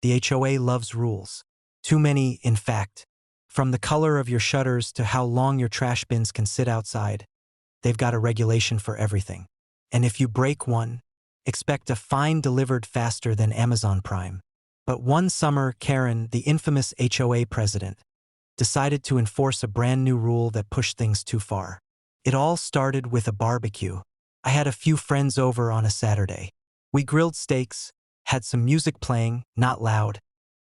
The HOA loves rules. Too many, in fact. From the color of your shutters to how long your trash bins can sit outside, they've got a regulation for everything. And if you break one, expect a fine delivered faster than Amazon Prime. But one summer, Karen, the infamous HOA president, decided to enforce a brand new rule that pushed things too far. It all started with a barbecue. I had a few friends over on a Saturday. We grilled steaks, had some music playing, not loud,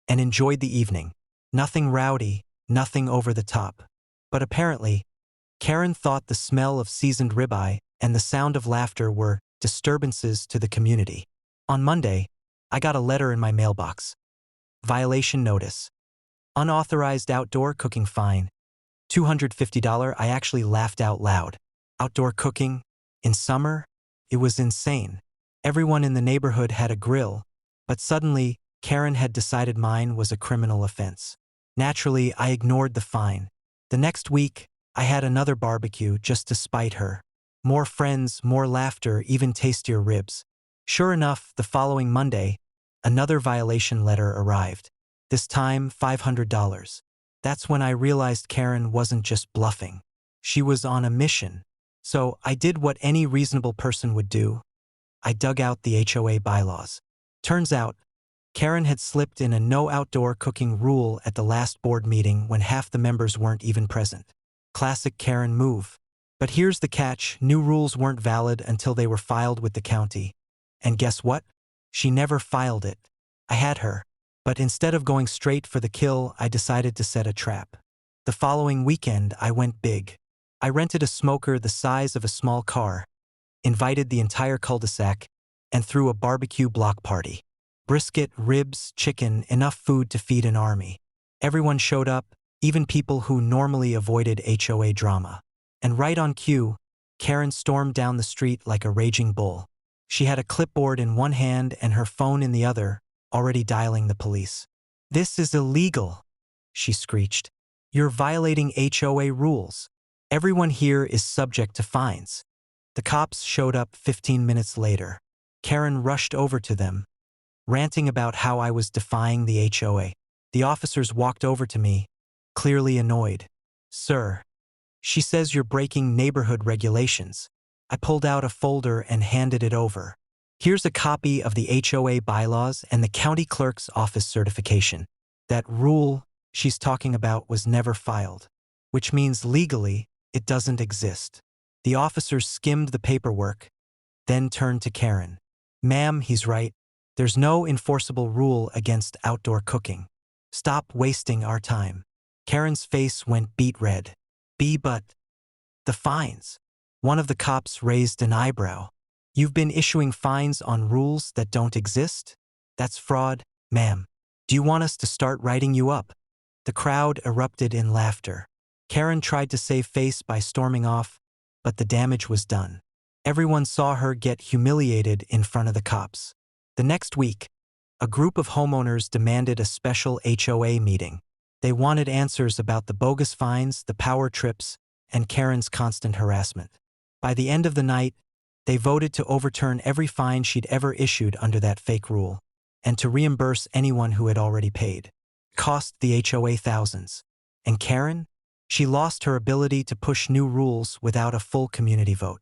and enjoyed the evening. Nothing rowdy, nothing over the top. But apparently, Karen thought the smell of seasoned ribeye and the sound of laughter were disturbances to the community. On Monday, I got a letter in my mailbox. Violation notice. Unauthorized outdoor cooking fine. $250. I actually laughed out loud. Outdoor cooking? In summer? It was insane. Everyone in the neighborhood had a grill, but suddenly, Karen had decided mine was a criminal offense. Naturally, I ignored the fine. The next week, I had another barbecue just to spite her. More friends, more laughter, even tastier ribs. Sure enough, the following Monday, another violation letter arrived. This time, $500. That's when I realized Karen wasn't just bluffing. She was on a mission. So I did what any reasonable person would do. I dug out the HOA bylaws. Turns out, Karen had slipped in a no outdoor cooking rule at the last board meeting when half the members weren't even present. Classic Karen move. But here's the catch, new rules weren't valid until they were filed with the county. And guess what? She never filed it. I had her. But instead of going straight for the kill, I decided to set a trap. The following weekend, I went big. I rented a smoker the size of a small car, invited the entire cul-de-sac, and threw a barbecue block party. Brisket, ribs, chicken, enough food to feed an army. Everyone showed up, even people who normally avoided HOA drama. And right on cue, Karen stormed down the street like a raging bull. She had a clipboard in one hand and her phone in the other, already dialing the police. "This is illegal," she screeched. "You're violating HOA rules. Everyone here is subject to fines." The cops showed up 15 minutes later. Karen rushed over to them, ranting about how I was defying the HOA. The officers walked over to me, clearly annoyed. "Sir," she says, "you're breaking neighborhood regulations." I pulled out a folder and handed it over. "Here's a copy of the HOA bylaws and the county clerk's office certification. That rule she's talking about was never filed, which means legally it doesn't exist." The officers skimmed the paperwork, then turned to Karen. "Ma'am, he's right. There's no enforceable rule against outdoor cooking. Stop wasting our time." Karen's face went beet red. But the fines." One of the cops raised an eyebrow. "You've been issuing fines on rules that don't exist? That's fraud, ma'am. Do you want us to start writing you up?" The crowd erupted in laughter. Karen tried to save face by storming off, but the damage was done. Everyone saw her get humiliated in front of the cops. The next week, a group of homeowners demanded a special HOA meeting. They wanted answers about the bogus fines, the power trips, and Karen's constant harassment. By the end of the night, they voted to overturn every fine she'd ever issued under that fake rule, and to reimburse anyone who had already paid. It cost the HOA thousands. And Karen? She lost her ability to push new rules without a full community vote.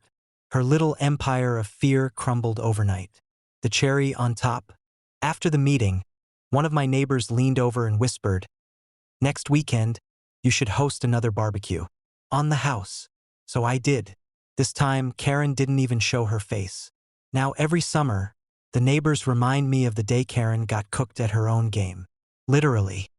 Her little empire of fear crumbled overnight. The cherry on top? After the meeting, one of my neighbors leaned over and whispered, "Next weekend, you should host another barbecue. On the house." So I did. This time, Karen didn't even show her face. Now every summer, the neighbors remind me of the day Karen got cooked at her own game. Literally.